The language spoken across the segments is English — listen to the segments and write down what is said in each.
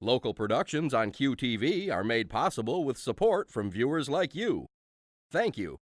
Local productions on QTV are made possible with support from viewers like you. Thank you.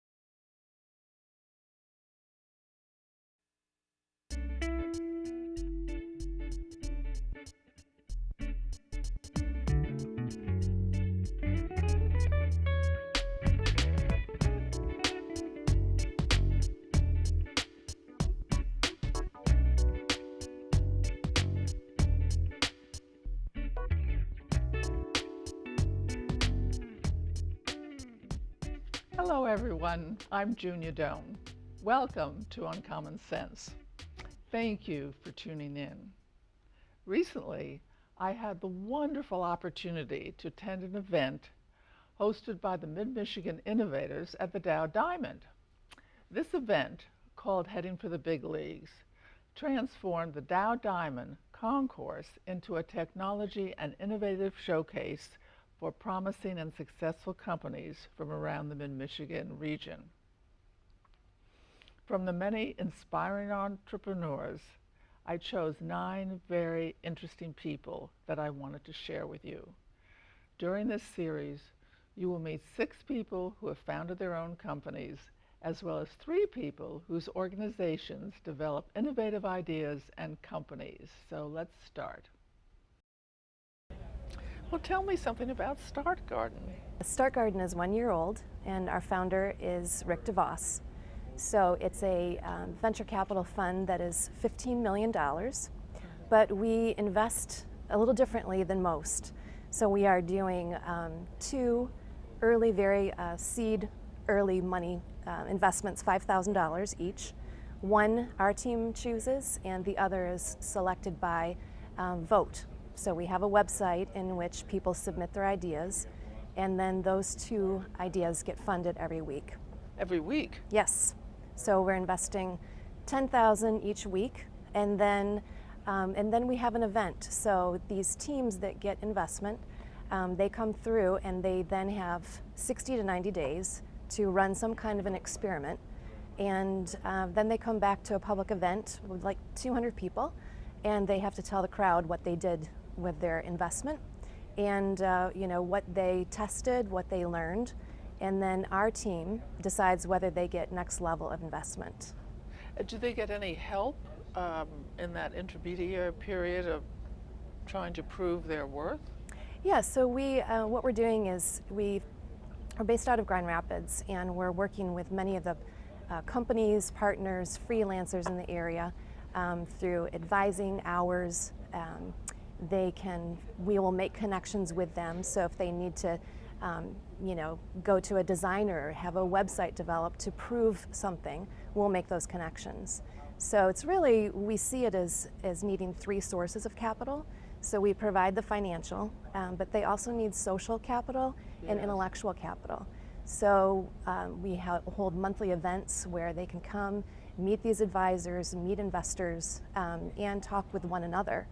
Hello everyone, I'm Junia. Welcome to Uncommon Sense. Thank you for tuning in. Recently, I had the wonderful opportunity to attend an event hosted by the Mid-Michigan Innovators at the Dow Diamond. This event, called Heading for the Big Leagues, transformed the Dow Diamond Concourse into a technology and innovative showcase for promising and successful companies from around the Mid-Michigan region. From the many inspiring entrepreneurs, I chose 9 very interesting people that I wanted to share with you. During this series, you will meet 6 people who have founded their own companies, as well as 3 people whose organizations develop innovative ideas and companies. So let's start. Well, tell me something about Start Garden. Start Garden is 1 year old, and our founder is Rick DeVos. So it's a venture capital fund that is $15 million, but we invest a little differently than most. So we are doing 2 early, very seed, early money investments, $5,000 each. One our team chooses, and the other is selected by vote. So we have a website in which people submit their ideas, and then those 2 ideas get funded every week. Every week? Yes. So we're investing $10,000 each week, and then we have an event. So these teams that get investment, they come through and they then have 60 to 90 days to run some kind of an experiment, and then they come back to a public event with like 200 people, and they have to tell the crowd what they did with their investment, and what they tested, what they learned, and then our team decides whether they get next level of investment. Do they get any help in that intermediary period of trying to prove their worth? Yeah, so what we're doing is we are based out of Grand Rapids, and we're working with many of the companies, partners, freelancers in the area through advising hours. We will make connections with them, so if they need to go to a designer, have a website developed to prove something, we'll make those connections. So it's really, we see it as needing 3 sources of capital. So we provide the financial, but they also need social capital and intellectual capital. So we hold monthly events where they can come, meet these advisors, meet investors, and talk with one another.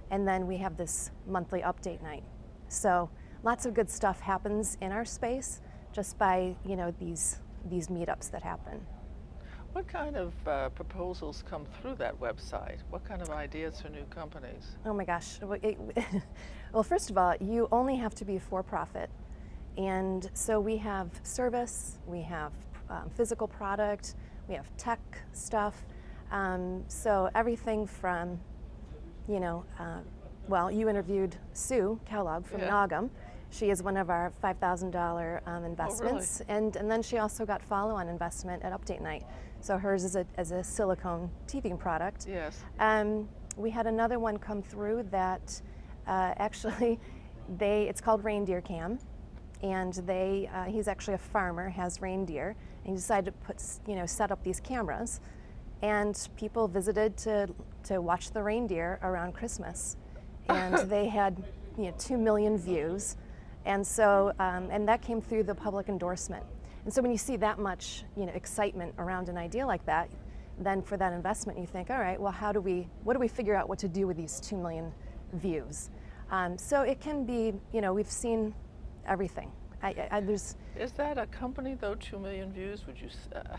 And then we have this monthly update night. So lots of good stuff happens in our space just by these meetups that happen. What kind of proposals come through that website? What kind of ideas for new companies? Oh my gosh. Well, first of all, you only have to be for profit. And so we have service, we have physical product, we have tech stuff. So everything from, well, you interviewed Sue Kellogg from Nogum. She is one of our $5,000 investments. Oh, really? And then she also got follow-on investment at Update Night. So hers is a silicone teething product. Yes. We had another one come through that actually it's called Reindeer Cam. And he's actually a farmer, has reindeer, and he decided to set up these cameras, and people visited to watch the reindeer around Christmas, and they had 2 million views, and so and that came through the public endorsement. And so when you see that much excitement around an idea like that, then for that investment you think, all right, well, what do we figure out what to do with these 2 million views? So it can be, we've seen everything. Is that a company though, 2 million views?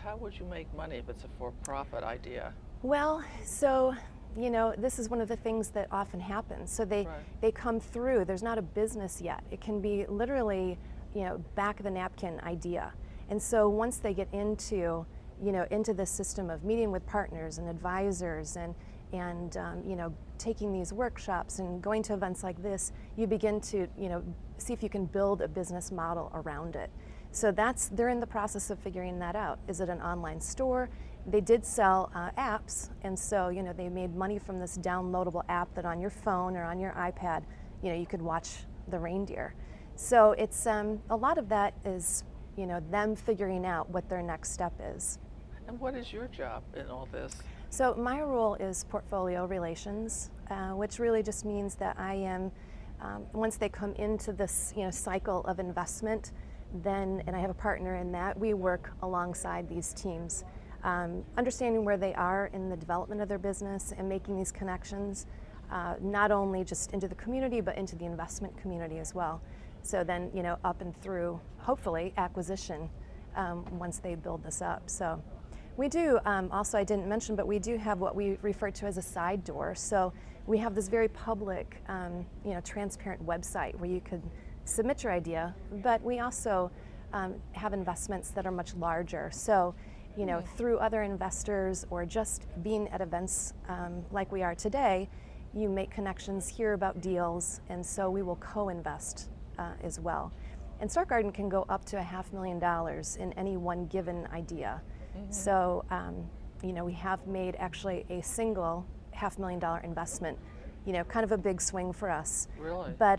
How would you make money if it's a for-profit idea? Well, so you know, this is one of the things that often happens. So they come through, there's not a business yet. It can be literally, you know, back of the napkin idea. And so once they get into, you know, into the system of meeting with partners and advisors and you know, taking these workshops and going to events like this, you begin to, you know, see if you can build a business model around it. So they're in the process of figuring that out. Is it an online store? They did sell apps, and so, you know, they made money from this downloadable app that on your phone or on your iPad, you know, you could watch the reindeer. So it's a lot of that is, you know, them figuring out what their next step is. And what is your job in all this? So my role is portfolio relations, which really just means that I am, once they come into this, you know, cycle of investment, then, and I have a partner in that, we work alongside these teams, understanding where they are in the development of their business and making these connections, not only just into the community, but into the investment community as well. So then, you know, up and through, hopefully, acquisition once they build this up. So we do, also I didn't mention, but we do have what we refer to as a side door. So we have this very public, you know, transparent website where you could submit your idea, but we also have investments that are much larger. So, you know, through other investors or just being at events like we are today, you make connections, hear about deals, and so we will co-invest as well. And Start Garden can go up to $500,000 in any one given idea. So, you know, we have made actually a single $500,000 investment, you know, kind of a big swing for us. Really? But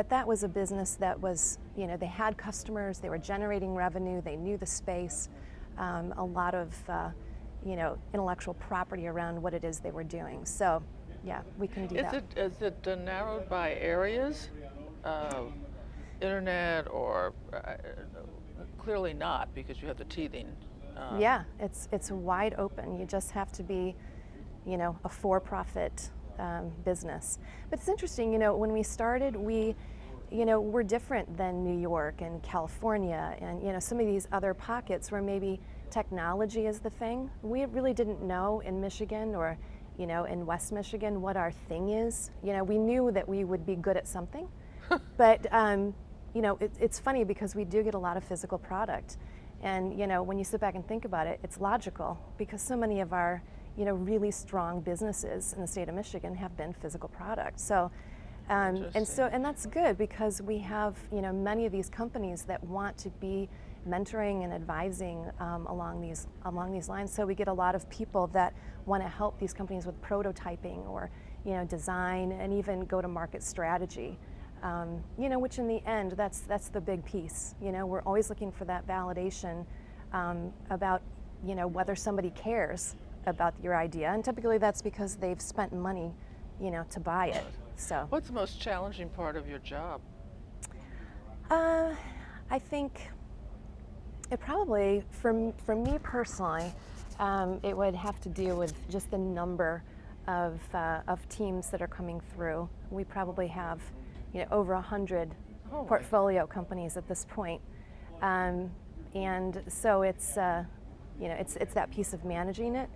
that was a business that was, you know, they had customers, they were generating revenue, they knew the space, a lot of, you know, intellectual property around what it is they were doing. So, yeah, we can do that. Is it narrowed by areas? Internet or clearly not, because you have the teething. Yeah, it's wide open. You just have to be, you know, a for-profit business. But it's interesting, you know, when we started, we, you know, we're different than New York and California and, you know, some of these other pockets where maybe technology is the thing. We really didn't know in Michigan or, you know, in West Michigan what our thing is. You know, we knew that we would be good at something, but, you know, it's funny because we do get a lot of physical product. And, you know, when you sit back and think about it, it's logical because so many of our, you know, really strong businesses in the state of Michigan have been physical products. So, and that's good because we have, you know, many of these companies that want to be mentoring and advising along these lines. So we get a lot of people that want to help these companies with prototyping or, you know, design and even go to market strategy. You know, which in the end, that's the big piece. You know, we're always looking for that validation about, you know, whether somebody cares about your idea, and typically that's because they've spent money, you know, to buy it. So, what's the most challenging part of your job? I think it probably, for me personally, it would have to do with just the number of teams that are coming through. We probably have, you know, over 100 portfolio companies at this point. And so it's, you know, it's that piece of managing it,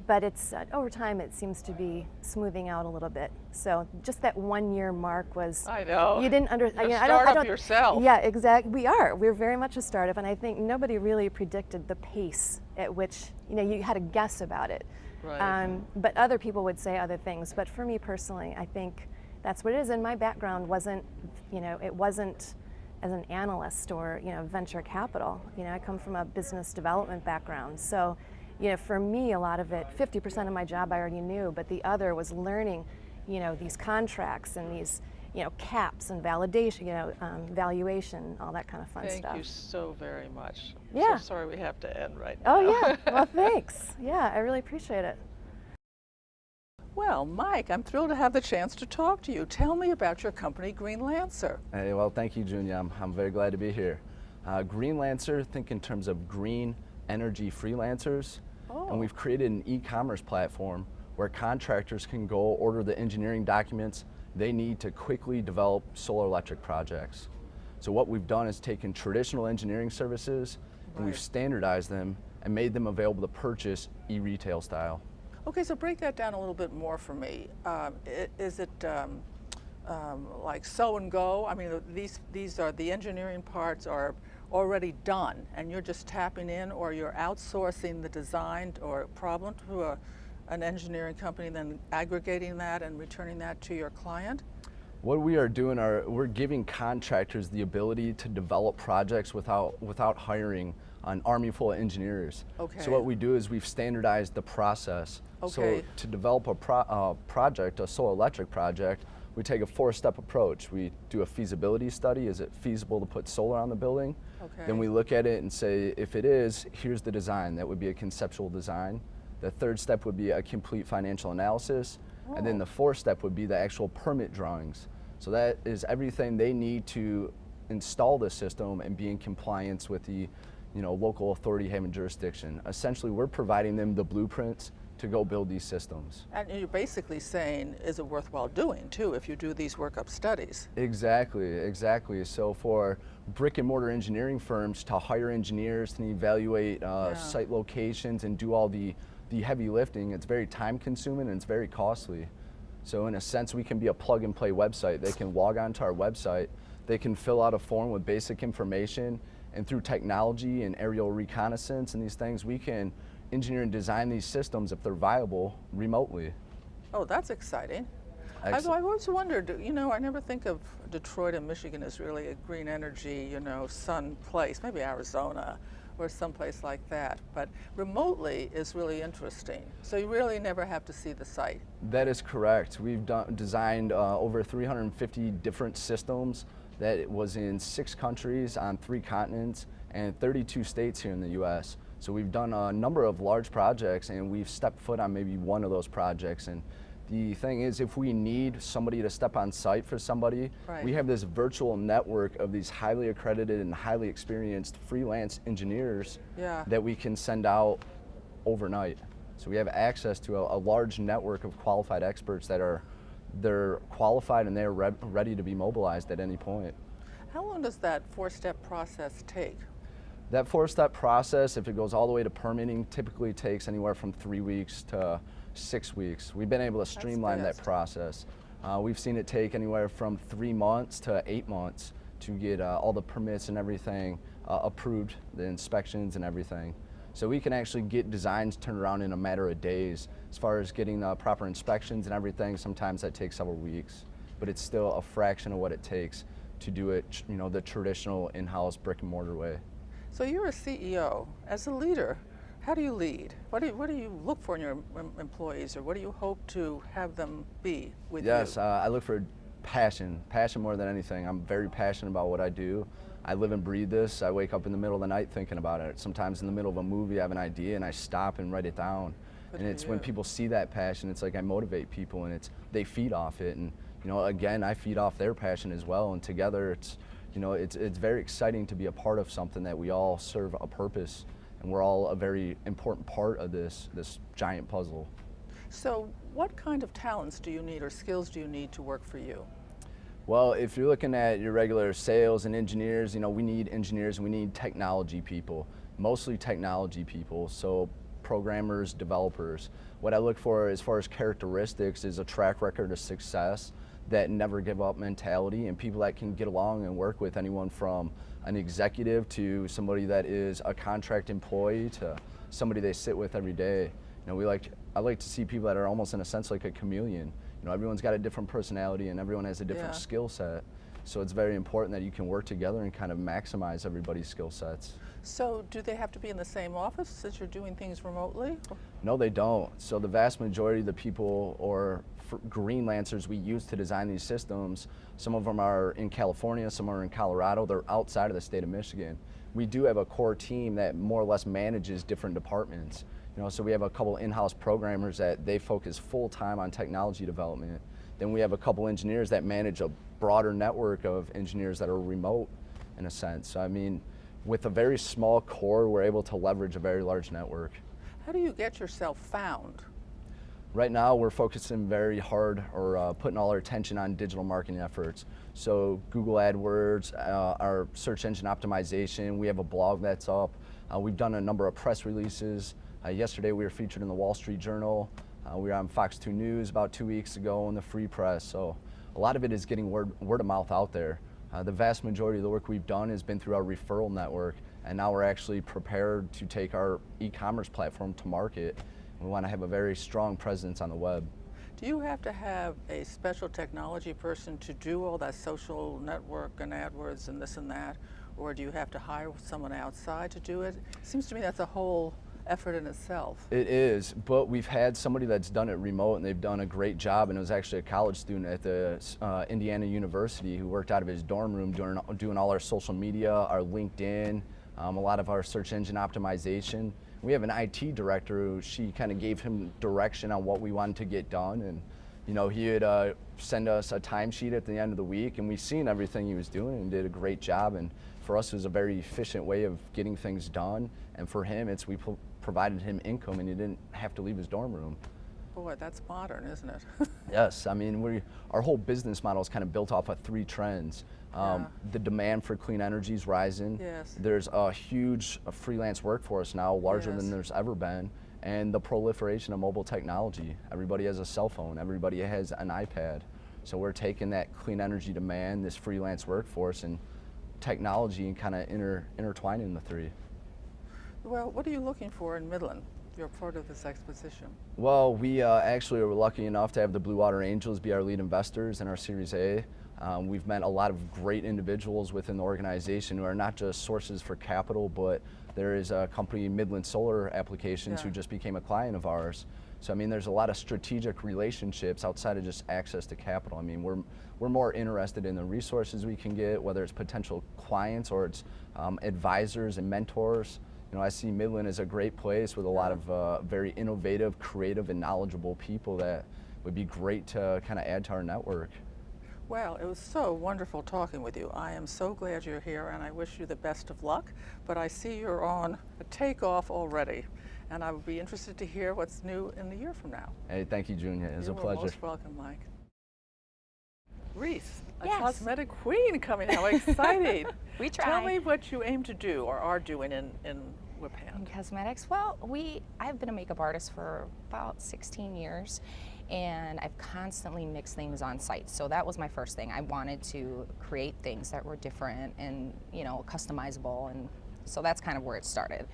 but it's, over time it seems to be smoothing out a little bit. So just that 1 year mark was, I know. You didn't understand. You're a startup yourself. Yeah, exactly. We're very much a startup, and I think nobody really predicted the pace at which, you know, you had a guess about it. Right. But other people would say other things. But for me personally, I think that's what it is. And my background wasn't, you know, it wasn't as an analyst or, you know, venture capital. You know, I come from a business development background. So, you know, for me, a lot of it, 50% of my job I already knew, but the other was learning, you know, these contracts and these, you know, caps and validation, you know, valuation, all that kind of fun stuff. Thank you so very much. Yeah. I'm so sorry we have to end right now. Oh yeah, well thanks. Yeah, I really appreciate it. Well, Mike, I'm thrilled to have the chance to talk to you. Tell me about your company, Green Lancer. Hey, well, thank you, Junia. I'm very glad to be here. Green Lancer, think in terms of green energy freelancers. Oh. And we've created an e-commerce platform where contractors can go order the engineering documents they need to quickly develop solar electric projects. So what we've done is taken traditional engineering services and we've standardized them and made them available to purchase e-retail style. Okay, so break that down a little bit more for me. Is it like sew and go? I mean, these are the engineering parts are already done, and you're just tapping in, or you're outsourcing the design or problem to an engineering company, then aggregating that and returning that to your client? What we are doing we're giving contractors the ability to develop projects without hiring an army full of engineers. Okay. So what we do is we've standardized the process. Okay. So to develop a project, a solar electric project, we take a 4-step approach. We do a feasibility study. Is it feasible to put solar on the building? Okay. Then we look at it and say, if it is, here's the design. That would be a conceptual design. The 3rd step would be a complete financial analysis. And then the 4th step would be the actual permit drawings. So that is everything they need to install the system and be in compliance with the local authority having jurisdiction. Essentially, we're providing them the blueprints to go build these systems. And you're basically saying, is it worthwhile doing too if you do these workup studies? Exactly. So for brick and mortar engineering firms to hire engineers to evaluate site locations and do all the heavy lifting, it's very time consuming and it's very costly. So in a sense, we can be a plug and play website. They can log onto our website, they can fill out a form with basic information, and through technology and aerial reconnaissance and these things, we can engineer and design these systems if they're viable remotely. Oh, that's exciting. I've always wondered, I never think of Detroit and Michigan as really a green energy, sun place, maybe Arizona or someplace like that. But remotely is really interesting. So you really never have to see the site. That is correct. We've designed over 350 different systems that was in 6 countries on 3 continents and 32 states here in the U.S. So we've done a number of large projects and we've stepped foot on maybe one of those projects. And the thing is, if we need somebody to step on site for somebody, we have this virtual network of these highly accredited and highly experienced freelance engineers that we can send out overnight. So we have access to a large network of qualified experts that they're qualified and they're ready to be mobilized at any point. How long does that 4-step process take? That 4-step process, if it goes all the way to permitting, typically takes anywhere from 3 weeks to 6 weeks. We've been able to streamline that process. We've seen it take anywhere from 3 months to 8 months to get all the permits and everything approved, the inspections and everything. So we can actually get designs turned around in a matter of days. As far as getting proper inspections and everything, sometimes that takes several weeks, but it's still a fraction of what it takes to do it, the traditional in-house brick and mortar way. So you're a CEO. As a leader, how do you lead? What do you look for in your employees, or what do you hope to have them be with you? Yes, I look for passion more than anything. I'm very passionate about what I do. I live and breathe this. I wake up in the middle of the night thinking about it. Sometimes in the middle of a movie I have an idea and I stop and write it down. And it's when people see that passion, it's like I motivate people and they feed off it. And again, I feed off their passion as well. And together it's very exciting to be a part of something that we all serve a purpose. And we're all a very important part of this giant puzzle. So what kind of talents do you need or skills do you need to work for you? Well, if you're looking at your regular sales and engineers, we need engineers and we need technology people, mostly technology people. So programmers, developers. What I look for as far as characteristics is a track record of success, that never give up mentality, and people that can get along and work with anyone from an executive to somebody that is a contract employee to somebody they sit with every day. I like to see people that are almost in a sense like a chameleon. Everyone's got a different personality and everyone has a different skill set. So it's very important that you can work together and kind of maximize everybody's skill sets. So do they have to be in the same office since you're doing things remotely? No, they don't. So the vast majority of the people or greenlancers we use to design these systems, some of them are in California, some are in Colorado, they're outside of the state of Michigan. We do have a core team that more or less manages different departments. So we have a couple in-house programmers that they focus full-time on technology development. Then we have a couple engineers that manage a broader network of engineers that are remote in a sense. So, with a very small core, we're able to leverage a very large network. How do you get yourself found? Right now, we're focusing very hard or putting all our attention on digital marketing efforts. So Google AdWords, our search engine optimization, we have a blog that's up. We've done a number of press releases. Yesterday we were featured in the Wall Street Journal. We were on Fox 2 News about 2 weeks ago in the Free Press, so a lot of it is getting word of mouth out there. The vast majority of the work we've done has been through our referral network, and now we're actually prepared to take our e-commerce platform to market. We want to have a very strong presence on the web. Do you have to have a special technology person to do all that social network and AdWords and this and that, or do you have to hire someone outside to do it? Seems to me that's a whole effort in itself. It is, but we've had somebody that's done it remote, and they've done a great job, and it was actually a college student at the Indiana University who worked out of his dorm room doing all our social media, our LinkedIn, a lot of our search engine optimization. We have an IT director who she kind of gave him direction on what we wanted to get done, and he would send us a timesheet at the end of the week, and we seen everything he was doing and did a great job. And for us, it was a very efficient way of getting things done, and for him, we provided him income, and he didn't have to leave his dorm room. Boy, that's modern, isn't it? Yes, I mean, our whole business model is kind of built off of 3 trends. The demand for clean energy is rising. Yes. There's a huge freelance workforce now, larger than there's ever been, and the proliferation of mobile technology. Everybody has a cell phone, everybody has an iPad. So we're taking that clean energy demand, this freelance workforce, and technology, and kind of intertwining the 3. Well, what are you looking for in Midland? You're part of this exposition. Well, we actually were lucky enough to have the Blue Water Angels be our lead investors in our Series A. We've met a lot of great individuals within the organization who are not just sources for capital, but there is a company, Midland Solar Applications, who just became a client of ours. So I mean, there's a lot of strategic relationships outside of just access to capital. I mean, we're more interested in the resources we can get, whether it's potential clients or it's advisors and mentors. I see Midland as a great place with a lot of very innovative, creative, and knowledgeable people that would be great to kind of add to our network. Well, it was so wonderful talking with you. I am so glad you're here, and I wish you the best of luck. But I see you're on a takeoff already, and I would be interested to hear what's new in the year from now. Hey, thank you, Junia. It was a pleasure. You're most welcome, Mike. Reese, a Yes. cosmetic queen coming out. Exciting. We try. Tell me what you aim to do or are doing in Whip In Hand. cosmetics, well, I've been a makeup artist for about 16 years, and I've constantly mixed things on site. So that was my first thing. I wanted to create things that were different and customizable, and so that's kind of where it started.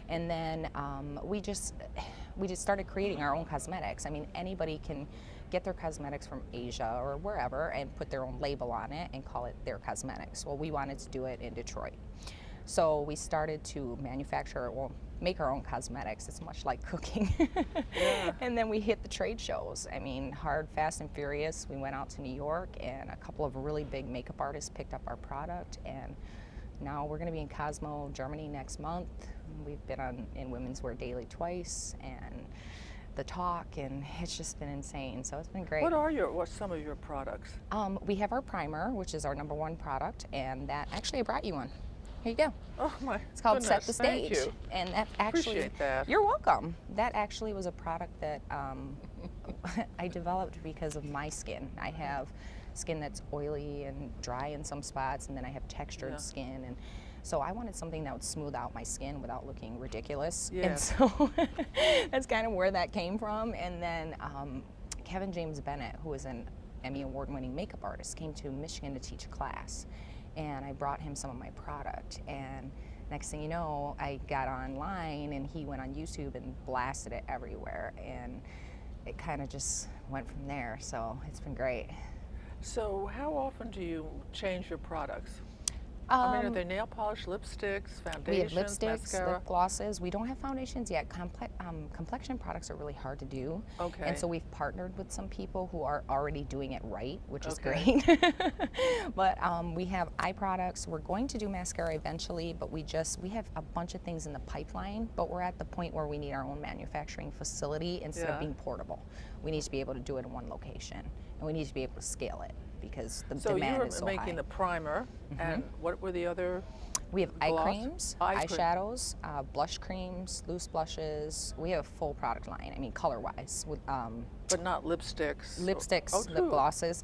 And then we just started creating our own cosmetics. I mean, anybody can get their cosmetics from Asia or wherever and put their own label on it and call it their cosmetics. Well, we wanted to do it in Detroit. So we started to make our own cosmetics. It's much like cooking. And then we hit the trade shows. I mean, hard, fast, and furious. We went out to New York, and a couple of really big makeup artists picked up our product, and now we're going to be in Cosmo, Germany next month. We've been in Women's Wear Daily twice, and The Talk, and it's just been insane. So it's been great. What's some of your products? We have our primer, which is our #1 product, and that actually I brought you one. Here you go. Oh my It's called goodness, Set the Stage. Thank you. And that actually, Appreciate that. You're welcome. That actually was a product that I developed because of my skin. I have skin that's oily and dry in some spots, and then I have textured skin, and so I wanted something that would smooth out my skin without looking ridiculous. Yes. And so that's kind of where that came from. And then Kevin James Bennett, who is an Emmy award-winning makeup artist, came to Michigan to teach a class, and I brought him some of my product, and next thing you know, I got online, and he went on YouTube and blasted it everywhere, and it kind of just went from there. So it's been great. So how often do you change your products? I mean, are they nail polish, lipsticks, foundations, We have lipsticks, mascara? lip glosses. We don't have foundations yet. Complexion products are really hard to do. Okay. And so we've partnered with some people who are already doing it right, which is Okay. great. But we have eye products. We're going to do mascara eventually, but we have a bunch of things in the pipeline, but we're at the point where we need our own manufacturing facility instead of being portable. We need to be able to do it in one location, and we need to be able to scale it because the demand is so So you were making high. the primer, and what were the other? We have eye gloss? creams, Eye cream. eyeshadows, blush creams, loose blushes. We have a full product line, I mean, color-wise. With But not lipsticks? lipsticks, Oh, lip true. glosses.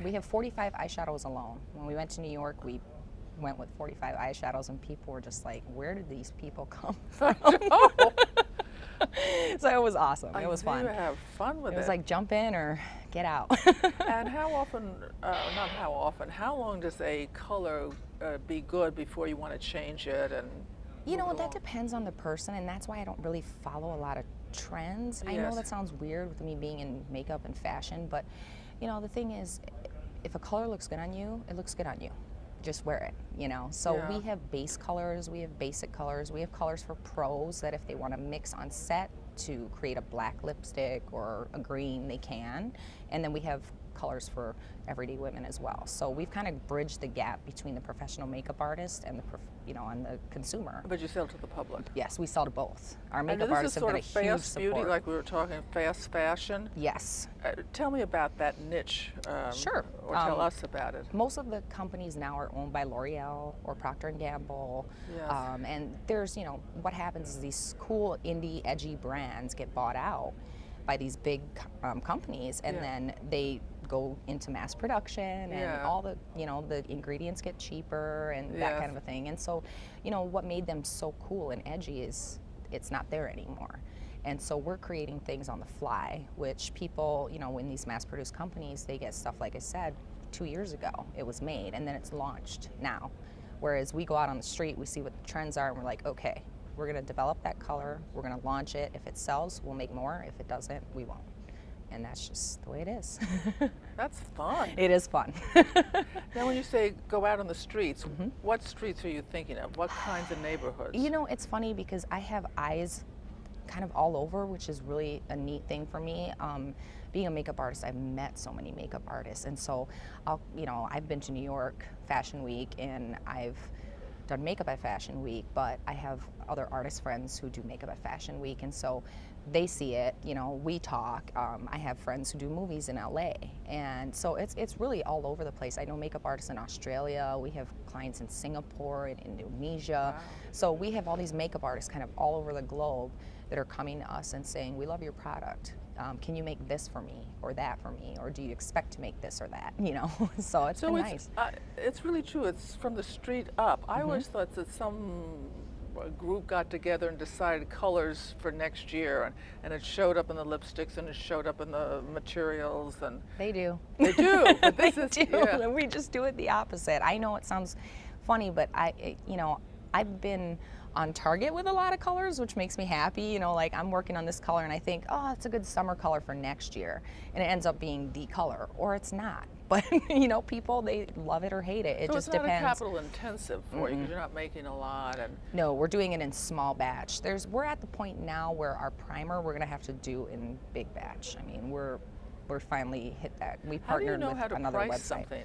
We have 45 eyeshadows alone. When we went to New York, we went with 45 eyeshadows, and people were just like, where did these people come from? So it was awesome. It was I fun. do have fun with It was like jump in or get out. And how often, not how often, how long does a color be good before you want to change it and You know, move it that along? depends on the person, and that's why I don't really follow a lot of trends. I know Yes. that sounds weird with me being in makeup and fashion, but you know, the thing is, if a color looks good on you, it looks good on you. Just wear it, you know. So Yeah. we have base colors, we have basic colors, we have colors for pros that if they want to mix on set to create a black lipstick or a green, they can. And then we have colors for everyday women as well. So we've kind of bridged the gap between the professional makeup artist and the, and the consumer. But you sell to the public. Yes, we sell to both. Our And makeup this artists is have sort been a of huge fast support. beauty, like we were talking, fast fashion. Yes. Tell me about that niche. Sure. Or tell us about it. Most of the companies now are owned by L'Oreal or Procter & Gamble. Yes. And there's, what happens is these cool indie edgy brands get bought out by these big companies, and Yeah. then they go into mass production, and Yeah. all the, the ingredients get cheaper and that Yes. kind of a thing. And so, what made them so cool and edgy is it's not there anymore. And so we're creating things on the fly, which people, in these mass-produced companies, they get stuff, like I said, 2 years ago it was made, and then it's launched now. Whereas we go out on the street, we see what the trends are, and we're like, okay, we're gonna develop that color, we're gonna launch it. If it sells, we'll make more. If it doesn't, we won't. And that's just the way it is. That's fun. It is fun. Now, when you say go out on the streets, Mm-hmm. what streets are you thinking of? What kinds of neighborhoods? It's funny because I have eyes kind of all over, which is really a neat thing for me. Being a makeup artist, I've met so many makeup artists, and so I've been to New York Fashion Week, and I've done makeup at Fashion Week, but I have other artist friends who do makeup at Fashion Week, and so they see it, we talk. I have friends who do movies in LA, and so it's really all over the place. I know makeup artists in Australia, we have clients in Singapore and Indonesia. Wow. So we have all these makeup artists kind of all over the globe that are coming to us and saying, we love your product. Can you make this for me or that for me? Or do you expect to make this or that? So it's been nice. It's really true. It's from the street up. I always thought that some group got together and decided colors for next year, and it showed up in the lipsticks and it showed up in the materials, and They do. they do. But this is do. yeah. And we just do it the opposite. I know it sounds funny, but I've been on target with a lot of colors, which makes me happy. Like I'm working on this color and I think, oh, it's a good summer color for next year. And it ends up being the color, or it's not. But, people, they love it or hate it. It So just it's not depends. a capital intensive for you because you're not making a lot. And No, we're doing it in small batch. We're at the point now where our primer we're gonna have to do in big batch. I mean, we're finally hit that. We how do you partnered know with how to another price website. something?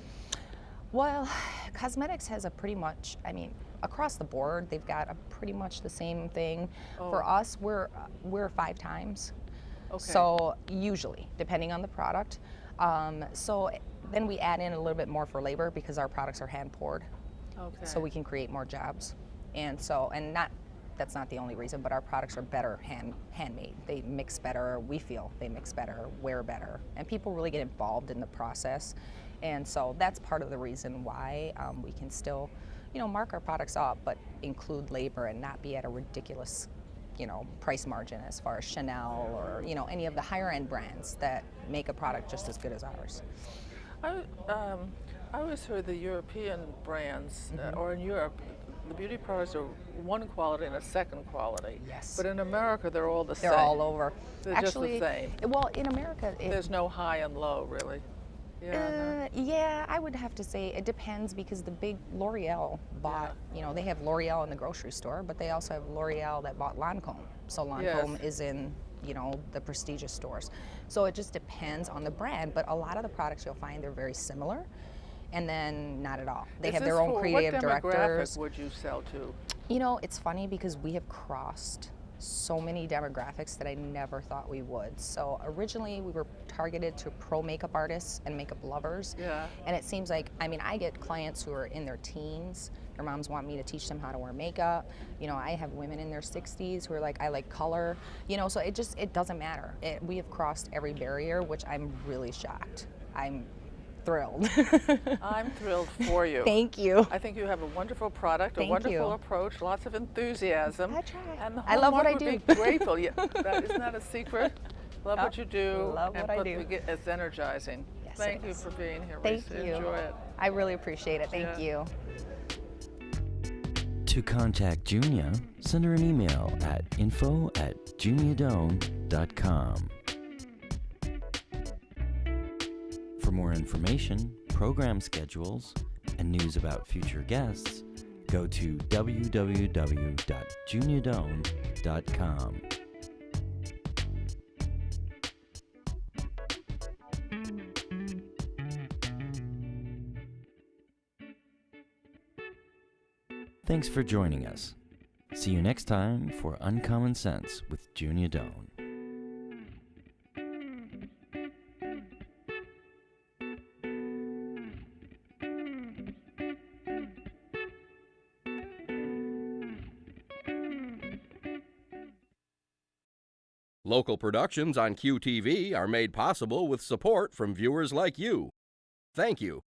Well, cosmetics has a pretty much, across the board, they've got a pretty much the same thing. For Oh. us, we're 5 times. Okay. So usually, depending on the product. So then we add in a little bit more for labor because our products are hand poured. Okay. So we can create more jobs. That's not the only reason, but our products are better handmade. They mix better, we feel they mix better, wear better, and people really get involved in the process. And so that's part of the reason why we can still, mark our products up, but include labor and not be at a ridiculous, price margin as far as Chanel or, any of the higher end brands that make a product just as good as ours. I always heard the European brands, or in Europe, the beauty products are one quality and a second quality. Yes. But in America, they're all the same. They're all over. They're Actually, just the same. well, in America, There's no high and low, really. Yeah. yeah, I would have to say it depends because the big L'Oreal bought, they have L'Oreal in the grocery store, but they also have L'Oreal that bought Lancome. So Lancome Yes. is in, the prestigious stores. So it just depends on the brand, but a lot of the products you'll find they're very similar, and then not at all. They Is have this their own for creative what demographic directors. would you sell to? It's funny because we have crossed so many demographics that I never thought we would. So originally we were targeted to pro makeup artists and makeup lovers. Yeah. And it seems like, I get clients who are in their teens. Their moms want me to teach them how to wear makeup. I have women in their 60s who are like, I like color. So it doesn't matter. We have crossed every barrier, which I'm really shocked. I'm thrilled. I'm thrilled for you. Thank you. I think you have a wonderful product, Thank a wonderful you. approach, lots of enthusiasm. I try. And the I whole love what I market would do. be grateful. Yeah, isn't that a secret? Love what you do. Love and what I do. It's energizing. Yes, Thank it you is. for being here, Thank Riese. you. Enjoy it. I really appreciate it. Thank you. To contact Junia, send her an email at info@juniadome.com. For more information, program schedules, and news about future guests, go to www.juniadome.com. Thanks for joining us. See you next time for Uncommon Sense with Junia Doan. Local productions on QTV are made possible with support from viewers like you. Thank you.